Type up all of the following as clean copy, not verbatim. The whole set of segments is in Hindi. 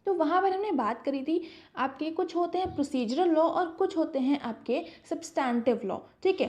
तो वहाँ पर हमने बात करी थी आपके कुछ होते हैं प्रोसीजरल लॉ और कुछ होते हैं आपके सब्सटैंटिव लॉ, ठीक है।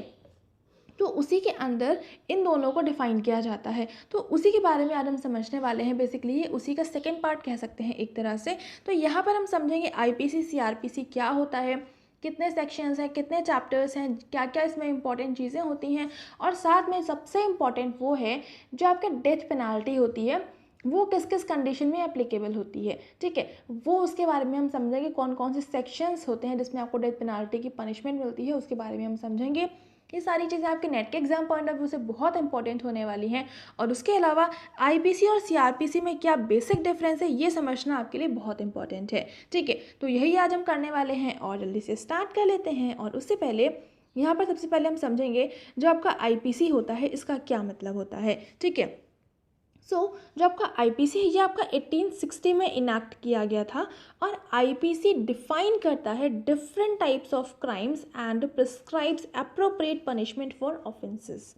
तो उसी के अंदर इन दोनों को डिफाइन किया जाता है, तो उसी के बारे में आज हम समझने वाले हैं। बेसिकली ये उसी का सेकंड पार्ट कह सकते हैं एक तरह से। तो यहाँ पर हम समझेंगे आईपीसी सीआरपीसी क्या होता है, कितने सेक्शंस हैं, कितने चैप्टर्स हैं, क्या क्या इसमें इंपॉर्टेंट चीज़ें होती हैं, और साथ में सबसे इम्पॉर्टेंट वो है जो आपके डेथ पेनाल्टी होती है वो किस किस कंडीशन में एप्लीकेबल होती है, ठीक है। वो उसके बारे में हम समझेंगे, कौन कौन से सेक्शंस होते हैं जिसमें आपको डेथ पेनाल्टी की पनिशमेंट मिलती है, उसके बारे में हम समझेंगे। ये सारी चीज़ें आपके नेट के एग्जाम पॉइंट ऑफ व्यू से बहुत इंपॉर्टेंट होने वाली हैं। और उसके अलावा आईपीसी और सीआरपीसी में क्या बेसिक डिफरेंस है ये समझना आपके लिए बहुत इंपॉर्टेंट है, ठीक है। तो यही आज हम करने वाले हैं और जल्दी से स्टार्ट कर लेते हैं। और उससे पहले यहाँ पर सबसे पहले हम समझेंगे जो आपका आईपीसी होता है इसका क्या मतलब होता है, ठीक है। जो आपका आईपीसी है ये आपका 1860 में इनैक्ट किया गया था, और आईपीसी डिफाइन करता है different types of crimes and prescribes appropriate punishment for offences.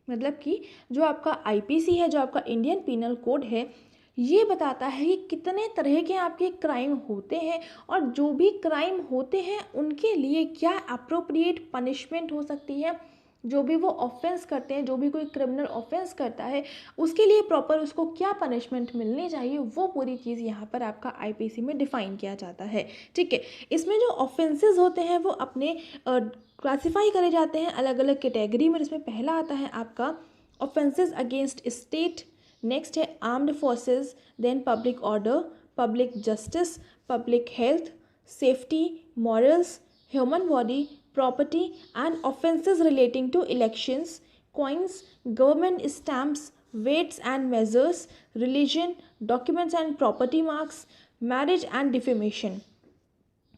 मतलब कि जो आपका आईपीसी है, जो आपका इंडियन पीनल कोड है, ये बताता है कि कितने तरह के आपके क्राइम होते हैं, और जो भी क्राइम होते हैं उनके लिए क्या अप्रोप्रिएट पनिशमेंट हो सकती है। जो भी वो ऑफेंस करते हैं, जो भी कोई क्रिमिनल ऑफेंस करता है उसके लिए प्रॉपर उसको क्या पनिशमेंट मिलनी चाहिए, वो पूरी चीज़ यहाँ पर आपका आईपीसी में डिफाइन किया जाता है, ठीक है। इसमें जो ऑफेंसेस होते हैं वो अपने क्लासिफाई करे जाते हैं अलग अलग कैटेगरी में, जिसमें पहला आता है आपका ऑफेंसेस अगेंस्ट स्टेट, नेक्स्ट है armed forces, then public order, public justice, public health, safety, morals, human body, property, and offences relating to elections, coins, government stamps, weights and measures, religion, documents and property marks, marriage and defamation।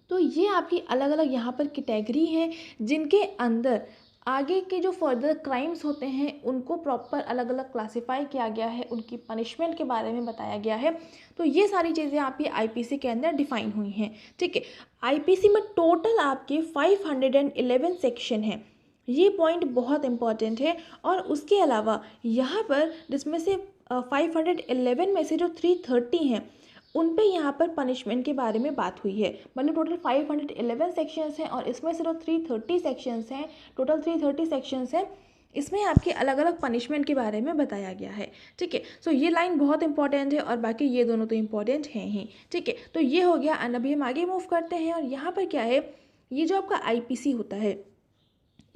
तो ये आपकी अलग अलग यहाँ पर कैटेगरी हैं जिनके अंदर आगे के जो फर्दर क्राइम्स होते हैं उनको प्रॉपर अलग अलग क्लासिफाई किया गया है, उनकी पनिशमेंट के बारे में बताया गया है। तो ये सारी चीज़ें आपकी आईपीसी के अंदर डिफाइन हुई हैं, ठीक है। आईपीसी में टोटल आपके 511 सेक्शन हैं, ये पॉइंट बहुत इंपॉर्टेंट है। और उसके अलावा यहाँ पर जिसमें से 511 में से जो 330 हैं उन पे यहाँ पर पनिशमेंट के बारे में बात हुई है। मतलब टोटल 511 सेक्शंस हैं, और इसमें से जो 330 सेक्शंस हैं, टोटल 330 सेक्शंस हैं, इसमें आपके अलग अलग पनिशमेंट के बारे में बताया गया है, ठीक है। सो ये लाइन बहुत इंपॉर्टेंट है, और बाकी ये दोनों तो इंपॉर्टेंट हैं ही, ठीक है। तो ये हो गया, एंड अभी हम आगे मूव करते हैं। और यहाँ पर क्या है, ये जो आपका आईपीसी होता है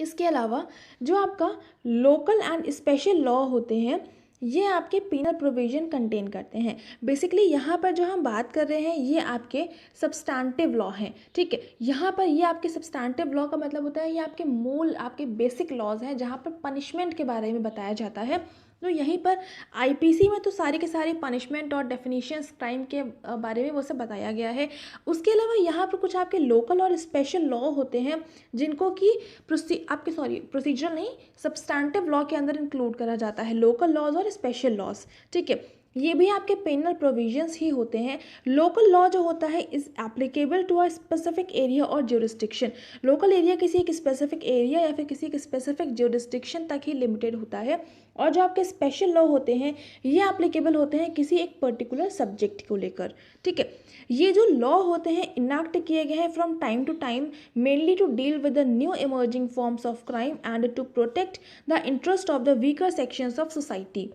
इसके अलावा जो आपका लोकल एंड स्पेशल लॉ होते हैं ये आपके पीनल प्रोविजन कंटेन करते हैं। बेसिकली यहाँ पर जो हम बात कर रहे हैं ये आपके सब्सटैंटिव लॉ हैं, ठीक है। यहाँ पर ये आपके सब्सटैंटिव लॉ का मतलब होता है ये आपके मूल आपके बेसिक लॉज हैं जहाँ पर पनिशमेंट के बारे में बताया जाता है। तो यहीं पर आईपीसी में तो सारी के सारी पनिशमेंट और डेफिनेशंस क्राइम के बारे में वो सब बताया गया है। उसके अलावा यहाँ पर कुछ आपके लोकल और स्पेशल लॉ होते हैं जिनको कि प्रोसीजरल नहीं, सब्सटैंटिव लॉ के अंदर इंक्लूड करा जाता है, लोकल लॉज और स्पेशल लॉज, ठीक है। ये भी आपके पेनल प्रोविजंस ही होते हैं। लोकल लॉ जो होता है is applicable to a specific area और ज्यूरिसडिक्शन। लोकल एरिया किसी एक स्पेसिफिक एरिया या फिर किसी एक स्पेसिफिक ज्यूरिसडिक्शन तक ही लिमिटेड होता है, और जो आपके स्पेशल लॉ होते हैं ये एप्लीकेबल होते हैं किसी एक पर्टिकुलर सब्जेक्ट को लेकर, ठीक है। ये जो लॉ होते हैं इनैक्ट किए गए हैं from time to time mainly to deal with the new emerging forms of crime and to protect the interest of the weaker sections of society.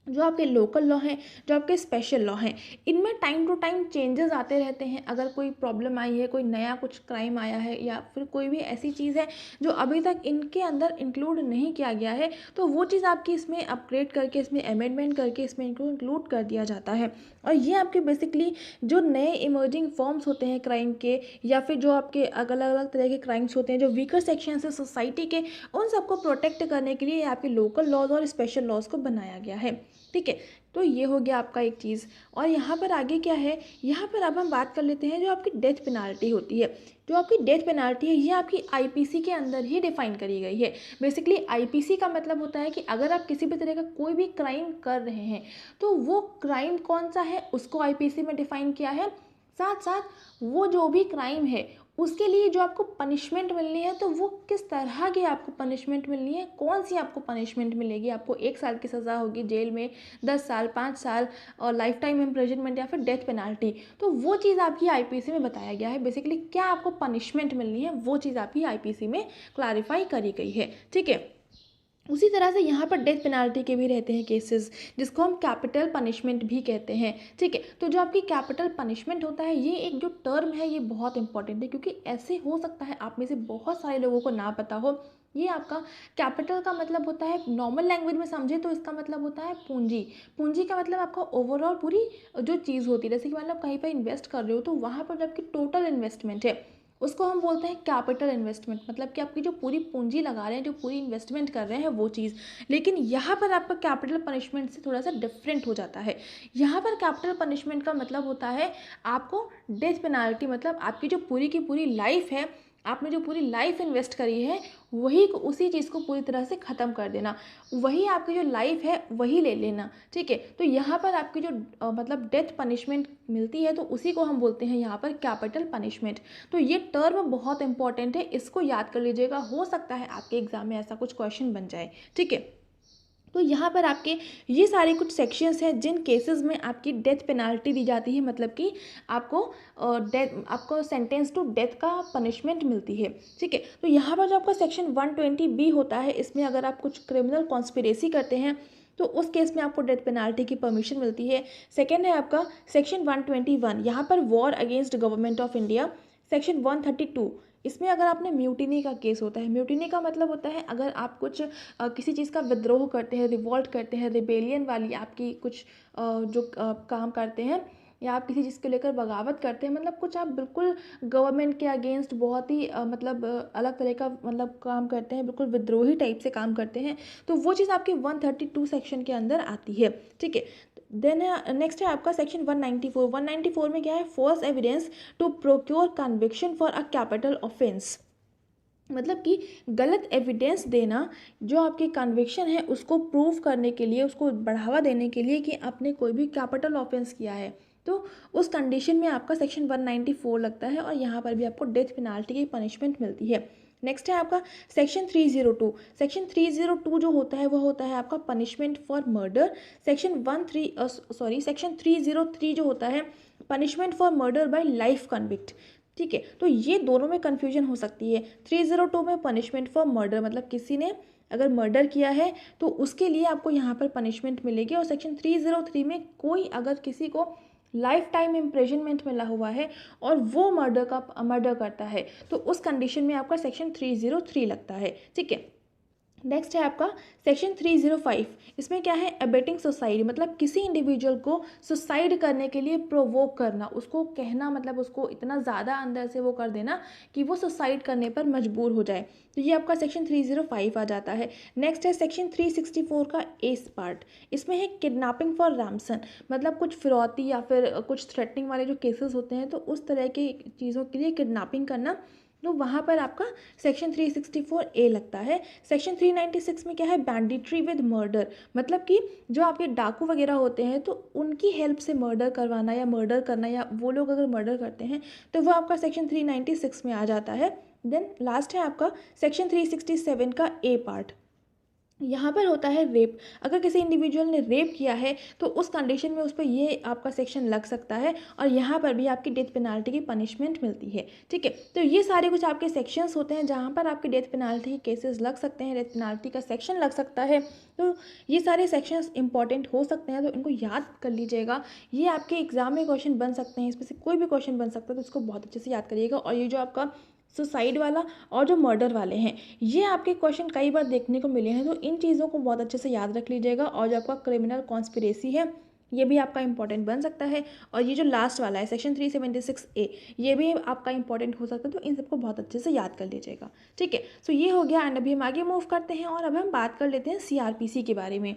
जो आपके लोकल लॉ हैं, जो आपके स्पेशल लॉ हैं, इनमें टाइम टू टाइम चेंजेस आते रहते हैं। अगर कोई प्रॉब्लम आई है, कोई नया कुछ क्राइम आया है, या फिर कोई भी ऐसी चीज़ है जो अभी तक इनके अंदर इंक्लूड नहीं किया गया है, तो वो चीज़ आपकी इसमें अपग्रेड करके, इसमें अमेंडमेंट करके इसमें इनको इंक्लूड कर दिया जाता है। और ये आपके बेसिकली जो नए इमर्जिंग फॉर्म्स होते हैं क्राइम के, या फिर जो आपके अलग अलग तरह के क्राइम्स होते हैं जो वीकर सेक्शन है सोसाइटी के, उन सबको प्रोटेक्ट करने के लिए आपके लोकल लॉज और स्पेशल लॉज को बनाया गया है, ठीक है। तो ये हो गया आपका एक चीज़। और यहाँ पर आगे क्या है, यहाँ पर अब हम बात कर लेते हैं जो आपकी डेथ पेनाल्टी होती है। जो आपकी डेथ पेनाल्टी है ये आपकी आईपीसी के अंदर ही डिफाइन करी गई है। बेसिकली आईपीसी का मतलब होता है कि अगर आप किसी भी तरह का कोई भी क्राइम कर रहे हैं तो वो क्राइम कौन सा है उसको आईपीसी में डिफाइन किया है। साथ साथ वो जो भी क्राइम है उसके लिए जो आपको पनिशमेंट मिलनी है तो वो किस तरह की आपको पनिशमेंट मिलनी है, कौन सी आपको पनिशमेंट मिलेगी, आपको 1 साल की सज़ा होगी जेल में, 10 साल, 5 साल और लाइफ टाइम इम्प्रिजनमेंट या फिर डेथ पेनाल्टी, तो वो चीज़ आपकी आईपीसी में बताया गया है। बेसिकली क्या आपको पनिशमेंट मिलनी है वो चीज़ आपकी आईपीसी में क्लैरिफाई करी गई है। ठीक है, उसी तरह से यहाँ पर डेथ पेनाल्टी के भी रहते हैं केसेस, जिसको हम कैपिटल पनिशमेंट भी कहते हैं। ठीक है, तो जो आपकी कैपिटल पनिशमेंट होता है, ये एक जो टर्म है ये बहुत इंपॉर्टेंट है, क्योंकि ऐसे हो सकता है आप में से बहुत सारे लोगों को ना पता हो। ये आपका कैपिटल का मतलब होता है, नॉर्मल लैंग्वेज में समझे तो इसका मतलब होता है पूंजी। पूंजी का मतलब आपका ओवरऑल पूरी जो चीज़ होती है, जैसे कि मतलब कहीं पर इन्वेस्ट कर रहे हो तो वहाँ पर जो आपकी टोटल इन्वेस्टमेंट है उसको हम बोलते हैं कैपिटल इन्वेस्टमेंट, मतलब कि आपकी जो पूरी पूंजी लगा रहे हैं, जो पूरी इन्वेस्टमेंट कर रहे हैं वो चीज़। लेकिन यहाँ पर आपका कैपिटल पनिशमेंट से थोड़ा सा डिफरेंट हो जाता है। यहाँ पर कैपिटल पनिशमेंट का मतलब होता है आपको डेथ पेनाल्टी, मतलब आपकी जो पूरी की पूरी लाइफ है, आपने जो पूरी लाइफ इन्वेस्ट करी है वही उसी चीज़ को पूरी तरह से ख़त्म कर देना, वही आपकी जो लाइफ है वही ले लेना। ठीक है, तो यहाँ पर आपकी जो मतलब डेथ पनिशमेंट मिलती है तो उसी को हम बोलते हैं यहाँ पर कैपिटल पनिशमेंट। तो ये टर्म बहुत इंपॉर्टेंट है, इसको याद कर लीजिएगा, हो सकता है आपके एग्जाम में ऐसा कुछ क्वेश्चन बन जाए। ठीक है, तो यहाँ पर आपके ये सारे कुछ सेक्शंस हैं जिन केसेस में आपकी डेथ पेनाल्टी दी जाती है, मतलब कि आपको आपको सेंटेंस टू डेथ का पनिशमेंट मिलती है। ठीक है, तो यहाँ पर जो आपका सेक्शन 120B होता है, इसमें अगर आप कुछ क्रिमिनल कॉन्स्पिरेसी करते हैं तो उस केस में आपको डेथ पेनाल्टी की परमिशन मिलती है। सेकेंड है आपका सेक्शन 121, यहाँ पर war against government of India. Section 132, इसमें अगर आपने म्यूटिनी का केस होता है, म्यूटिनी का मतलब होता है अगर आप कुछ किसी चीज़ का विद्रोह करते हैं, रिवॉल्ट करते हैं, रिबेलियन वाली आपकी कुछ जो काम करते हैं, या आप किसी चीज़ को लेकर बगावत करते हैं, मतलब कुछ आप बिल्कुल गवर्नमेंट के अगेंस्ट बहुत ही मतलब अलग तरह का मतलब काम करते हैं, बिल्कुल विद्रोही टाइप से काम करते हैं, तो वो चीज़ आपकी 132 सेक्शन के अंदर आती है। ठीक है, देन नेक्स्ट है आपका सेक्शन 194। 194 में क्या है, false evidence to procure conviction for a capital offence, मतलब कि गलत एविडेंस देना जो आपकी कन्विक्शन है उसको प्रूव करने के लिए, उसको बढ़ावा देने के लिए कि आपने कोई भी कैपिटल ऑफेंस किया है, तो उस कंडीशन में आपका सेक्शन 194 लगता है और यहाँ पर भी आपको डेथ पेनाल्टी की पनिशमेंट मिलती है। नेक्स्ट है आपका सेक्शन 302। सेक्शन 302 जो होता है वो होता है आपका पनिशमेंट फॉर मर्डर। सेक्शन 303 जो होता है punishment for murder bye life convict. ठीक है, तो ये दोनों में कन्फ्यूजन हो सकती है। 302 में पनिशमेंट फॉर मर्डर, मतलब किसी ने अगर मर्डर किया है तो उसके लिए आपको यहाँ पर पनिशमेंट मिलेगी, और सेक्शन 303 में कोई अगर किसी को लाइफ टाइम इम्प्रिजनमेंट मिला हुआ है और वो मर्डर करता है तो उस कंडीशन में आपका सेक्शन 303 लगता है। ठीक है, नेक्स्ट है आपका सेक्शन 305। इसमें क्या है, अबेटिंग सुसाइड, मतलब किसी इंडिविजुअल को सुसाइड करने के लिए प्रोवोक करना, उसको कहना, मतलब उसको इतना ज़्यादा अंदर से वो कर देना कि वो सुसाइड करने पर मजबूर हो जाए, तो ये आपका सेक्शन 305 आ जाता है। नेक्स्ट है सेक्शन 364 का एस पार्ट। इसमें है किडनैपिंग फॉर रैंसम, मतलब कुछ फिरौती या फिर कुछ थ्रेटनिंग वाले जो केसेस होते हैं तो उस तरह की चीज़ों के लिए किडनैपिंग करना, तो वहाँ पर आपका सेक्शन 364A लगता है। सेक्शन 396 में क्या है, बैंडिट्री विद मर्डर, मतलब कि जो आपके डाकू वगैरह होते हैं तो उनकी हेल्प से मर्डर करवाना या मर्डर करना, या वो लोग अगर मर्डर करते हैं तो वो आपका सेक्शन 396 में आ जाता है। देन लास्ट है आपका सेक्शन 367 का ए पार्ट। यहाँ पर होता है रेप, अगर किसी इंडिविजुअल ने रेप किया है तो उस कंडीशन में उस पर ये आपका सेक्शन लग सकता है और यहाँ पर भी आपकी डेथ पेनाल्टी की पनिशमेंट मिलती है। ठीक है, तो ये सारे कुछ आपके सेक्शंस होते हैं जहाँ पर आपकी डेथ पेनाल्टी के केसेस लग सकते हैं, डेथ पेनाल्टी का सेक्शन लग सकता है। तो ये सारे सेक्शंस इंपॉर्टेंट हो सकते हैं, तो इनको याद कर लीजिएगा, ये आपके एग्जाम में क्वेश्चन बन सकते हैं, इसमें से कोई भी क्वेश्चन बन सकता है, तो इसको बहुत अच्छे से याद करिएगा। और ये जो आपका सुसाइड वाला और जो मर्डर वाले हैं ये आपके क्वेश्चन कई बार देखने को मिले हैं, तो इन चीज़ों को बहुत अच्छे से याद रख लीजिएगा। और जो आपका क्रिमिनल कॉन्स्पिरेसी है ये भी आपका इंपॉर्टेंट बन सकता है, और ये जो लास्ट वाला है सेक्शन 376A ये भी आपका इंपॉर्टेंट हो सकता है, तो इन सबको बहुत अच्छे से याद कर लीजिएगा। ठीक है, सो ये हो गया, एंड अभी हम आगे मूव करते हैं और अब हम बात कर लेते हैं CRPC के बारे में।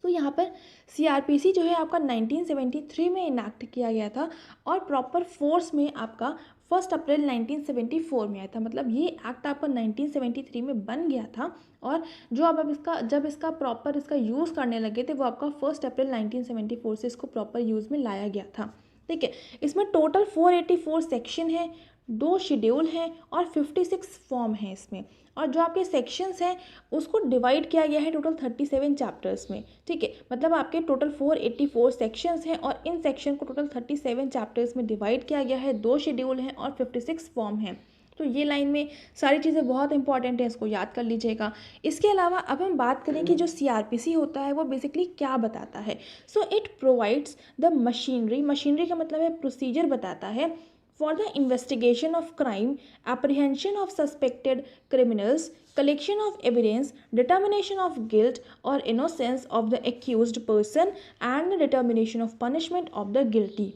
तो यहाँ पर CRPC जो है आपका 1973 में इनैक्ट किया गया था और प्रॉपर फोर्स में आपका 1 अप्रैल 1974 में आया था, मतलब ये एक्ट आपका 1973 में बन गया था, और जो अब इसका जब इसका प्रॉपर इसका यूज़ करने लगे थे वो आपका 1 अप्रैल 1974 से इसको प्रॉपर यूज़ में लाया गया था। ठीक है। इसमें टोटल 484 सेक्शन है, 2 शेड्यूल हैं और 56 फॉर्म हैं इसमें। और जो आपके सेक्शंस हैं उसको डिवाइड किया गया है टोटल 37 चैप्टर्स में, ठीक है। मतलब आपके टोटल 484 सेक्शंस हैं और इन सेक्शन को टोटल 37 चैप्टर्स में डिवाइड किया गया है, 2 शेड्यूल हैं और 56 फॉर्म हैं। तो ये लाइन में सारी चीज़ें बहुत इंपॉर्टेंट है, इसको याद कर लीजिएगा। इसके अलावा अब हम बात करें कि जो CRPC होता है वो बेसिकली क्या बताता है। So it provides the machinery, machinery का मतलब है प्रोसीजर बताता है, for the investigation of crime, apprehension of suspected criminals, collection of evidence, determination of guilt or innocence of the accused person and the determination of punishment of the guilty।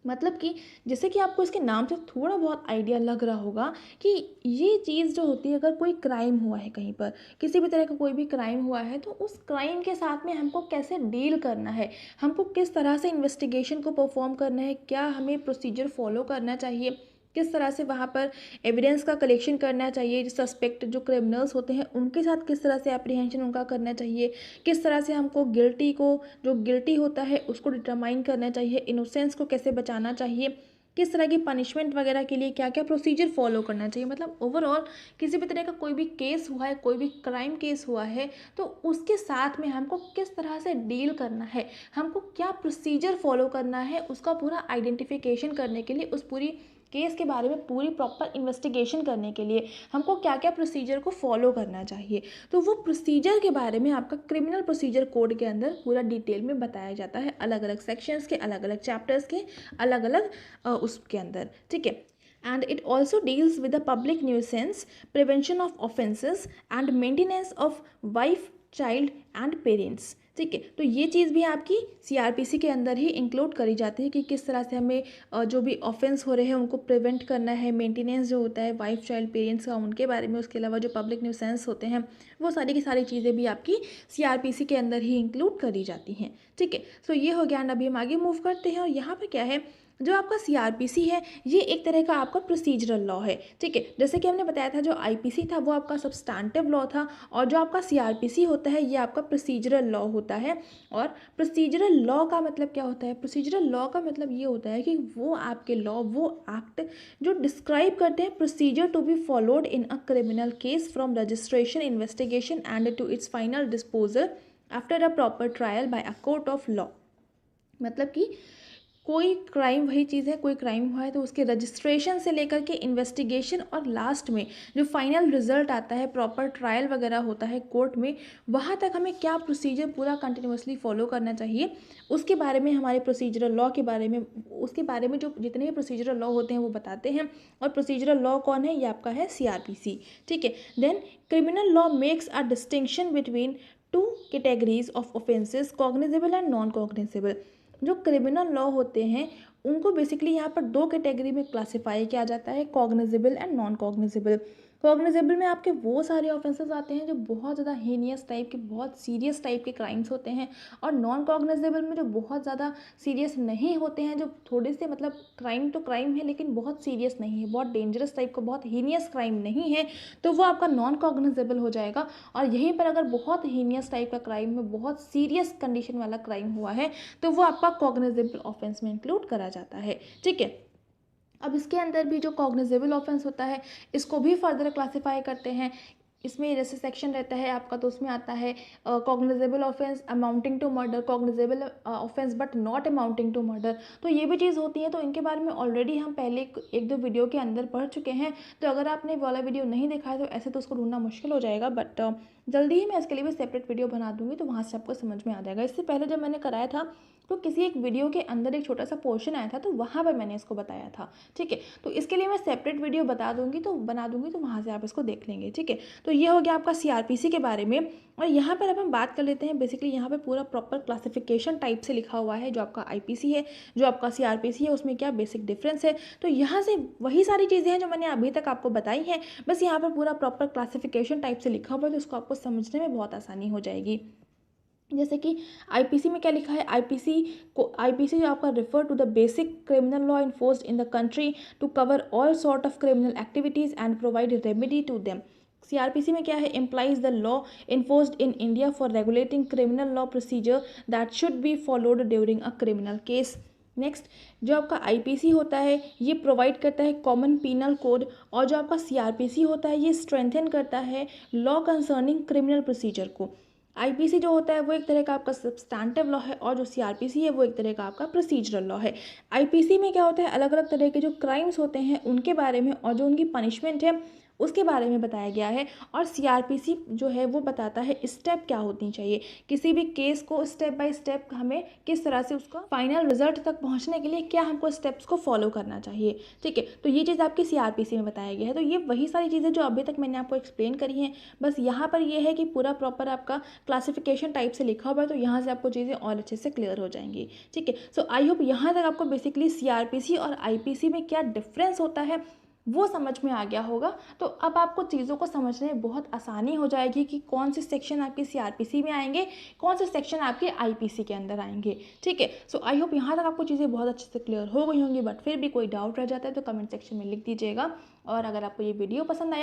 मतलब कि जैसे कि आपको इसके नाम से थोड़ा बहुत आइडिया लग रहा होगा कि ये चीज़ जो होती है, अगर कोई क्राइम हुआ है कहीं पर, किसी भी तरह का कोई भी क्राइम हुआ है, तो उस क्राइम के साथ में हमको कैसे डील करना है, हमको किस तरह से इन्वेस्टिगेशन को परफॉर्म करना है, क्या हमें प्रोसीजर फॉलो करना चाहिए, किस तरह से वहाँ पर एविडेंस का कलेक्शन करना चाहिए, जो सस्पेक्ट जो क्रिमिनल्स होते हैं उनके साथ किस तरह से एप्रीहेंशन उनका करना चाहिए, किस तरह से हमको गिल्टी को, जो गिल्टी होता है उसको डिटरमाइन करना चाहिए, इनोसेंस को कैसे बचाना चाहिए, किस तरह की पनिशमेंट वगैरह के लिए क्या क्या प्रोसीजर फॉलो करना चाहिए। मतलब ओवरऑल किसी भी तरह का कोई भी केस हुआ है, कोई भी क्राइम केस हुआ है, तो उसके साथ में हमको किस तरह से डील करना है, हमको क्या प्रोसीजर फॉलो करना है, उसका पूरा आइडेंटिफिकेशन करने के लिए, उस पूरी केस के बारे में पूरी प्रॉपर इन्वेस्टिगेशन करने के लिए हमको क्या क्या प्रोसीजर को फॉलो करना चाहिए। तो वो प्रोसीजर के बारे में आपका क्रिमिनल प्रोसीजर कोड के अंदर पूरा डिटेल में बताया जाता है, अलग अलग सेक्शंस के, अलग अलग चैप्टर्स के, अलग अलग उसके अंदर, ठीक है। And it also deals with the public nuisance, prevention of offences and maintenance of wife, child and parents, ठीक है। तो ये चीज़ भी आपकी CRPC के अंदर ही इंक्लूड करी जाती है कि किस तरह से हमें जो भी ऑफेंस हो रहे हैं उनको प्रिवेंट करना है, मेंटेनेंस जो होता है वाइफ, चाइल्ड, पेरेंट्स का, उनके बारे में, उसके अलावा जो पब्लिक न्यूसेंस होते हैं वो सारी की सारी चीज़ें भी आपकी CRPC के अंदर ही इंक्लूड करी जाती हैं, ठीक है। सो ये हो गया। अभी हम आगे मूव करते हैं और यहाँ पर क्या है, जो आपका CRPC है ये एक तरह का आपका प्रोसीजरल लॉ है, ठीक है। जैसे कि हमने बताया था जो IPC था वो आपका सब्सटैंटिव लॉ था और जो आपका CRPC होता है ये आपका प्रोसीजरल लॉ होता है। और प्रोसीजरल लॉ का मतलब क्या होता है, प्रोसीजरल लॉ का मतलब ये होता है कि वो आपके लॉ, वो एक्ट जो डिस्क्राइब करते हैं procedure to be followed in a criminal case from registration, investigation and to its final disposal after a proper trial by a court of law. मतलब कि कोई क्राइम, वही चीज़ है, कोई क्राइम हुआ है तो उसके रजिस्ट्रेशन से लेकर के इन्वेस्टिगेशन और लास्ट में जो फाइनल रिजल्ट आता है, प्रॉपर ट्रायल वगैरह होता है कोर्ट में, वहाँ तक हमें क्या प्रोसीजर पूरा कंटिन्यूअसली फॉलो करना चाहिए, उसके बारे में, हमारे प्रोसीजरल लॉ के बारे में, उसके बारे में जो जितने भी प्रोसीजरल लॉ होते हैं वो बताते हैं। और प्रोसीजरल लॉ कौन है, ये आपका है CRPC, ठीक है। Then criminal law makes a distinction between 2 categories of offences, cognizable and non cognizable. जो क्रिमिनल लॉ होते हैं उनको बेसिकली यहाँ पर 2 कैटेगरी में क्लासिफाई किया जाता है, cognizable and non cognizable. Cognizable में आपके वो सारे ऑफेंसेस आते हैं जो बहुत ज़्यादा हीनियस टाइप के, बहुत सीरियस टाइप के क्राइम्स होते हैं। और नॉन कॉग्निजेबल में जो बहुत ज़्यादा सीरियस नहीं होते हैं, जो थोड़े से, मतलब क्राइम तो क्राइम है लेकिन बहुत सीरियस नहीं है, बहुत डेंजरस टाइप का, बहुत हीनियस क्राइम नहीं है, तो वो आपका नॉन कॉग्निजेबल हो जाएगा। और यहीं पर अगर बहुत हीनियस टाइप का क्राइम में, बहुत सीरियस कंडीशन वाला क्राइम हुआ है तो वो आपका कॉग्निजेबल ऑफेंस में इंक्लूड करा जाता है, ठीक है। अब इसके अंदर भी जो कॉग्निजेबल ऑफेंस होता है इसको भी फर्दर क्लासिफाई करते हैं। इसमें जैसे सेक्शन रहता है आपका, तो उसमें आता है cognizable offence amounting to murder, cognizable offence but not amounting to murder. तो ये भी चीज़ होती है, तो इनके बारे में ऑलरेडी हम पहले 1-2 वीडियो के अंदर पढ़ चुके हैं। तो अगर आपने वाला वीडियो नहीं देखा है तो ऐसे तो उसको ढूंढना मुश्किल हो जाएगा, बट जल्दी ही मैं इसके लिए भी सेपरेट वीडियो बना दूंगी, तो वहाँ से आपको समझ में आ जाएगा। इससे पहले जब मैंने कराया था तो किसी एक वीडियो के अंदर एक छोटा सा पोर्शन आया था, तो वहाँ पर मैंने इसको बताया था, ठीक है। तो इसके लिए मैं सेपरेट वीडियो बना दूंगी, तो वहाँ से आप इसको देख लेंगे, ठीक है। तो ये हो गया आपका CRPC के बारे में। और यहाँ पर अब हम बात कर लेते हैं, बेसिकली यहाँ पे पूरा प्रॉपर क्लासिफिकेशन टाइप से लिखा हुआ है, जो आपका IPC है, जो आपका CRPC है, उसमें क्या बेसिक डिफरेंस है। तो यहाँ से वही सारी चीज़ें हैं जो मैंने अभी तक आपको बताई हैं, बस यहाँ पर पूरा प्रॉपर क्लासिफिकेशन टाइप से लिखा हुआ है, तो उसको आपको समझने में बहुत आसानी हो जाएगी। जैसे कि IPC में क्या लिखा है, IPC जो आपका refer to the basic criminal law enforced in the country to cover all sort of criminal activities and provide remedy to them. CRPC में क्या है, implies the law enforced in India for regulating criminal law procedure that should be followed during a criminal case. Next, जो आपका आईपीसी होता है ये प्रोवाइड करता है कॉमन पीनल कोड, और जो आपका सीआरपीसी होता है ये स्ट्रेंथन करता है लॉ कंसर्निंग क्रिमिनल प्रोसीजर को। आईपीसी जो होता है वो एक तरह का आपका सब्सटैंटिव लॉ है, और जो सीआरपीसी है वो एक तरह का आपका प्रोसीजरल लॉ है। आईपीसी में क्या होता है, अलग अलग तरह के जो क्राइम्स होते हैं उनके बारे में और जो उनकी पनिशमेंट है उसके बारे में बताया गया है, और सीआरपीसी जो है वो बताता है स्टेप क्या होनी चाहिए, किसी भी केस को स्टेप बाय स्टेप हमें किस तरह से उसका फाइनल रिजल्ट तक पहुंचने के लिए क्या हमको स्टेप्स को फॉलो करना चाहिए। ठीक है, तो ये चीज़ आपकी सीआरपीसी में बताया गया है। तो ये वही सारी चीज़ें जो अभी तक मैंने आपको एक्सप्लेन करी हैं, बस यहाँ पर ये है कि पूरा प्रॉपर आपका क्लासिफिकेशन टाइप से लिखा हुआ है, तो यहाँ से आपको चीज़ें और अच्छे से क्लियर हो जाएंगी। ठीक है, सो आई होप यहाँ तक आपको बेसिकली सीआरपीसी और आईपीसी में क्या डिफरेंस होता है वो समझ में आ गया होगा। तो अब आपको चीज़ों को समझने में बहुत आसानी हो जाएगी कि कौन से सेक्शन आपके सीआरपीसी में आएंगे, कौन से सेक्शन आपके आईपीसी के अंदर आएंगे। ठीक है, सो आई होप यहाँ तक आपको चीज़ें बहुत अच्छे से क्लियर हो गई होंगी, बट फिर भी कोई डाउट रह जाता है तो कमेंट सेक्शन में लिख दीजिएगा। और अगर आपको ये वीडियो पसंद आया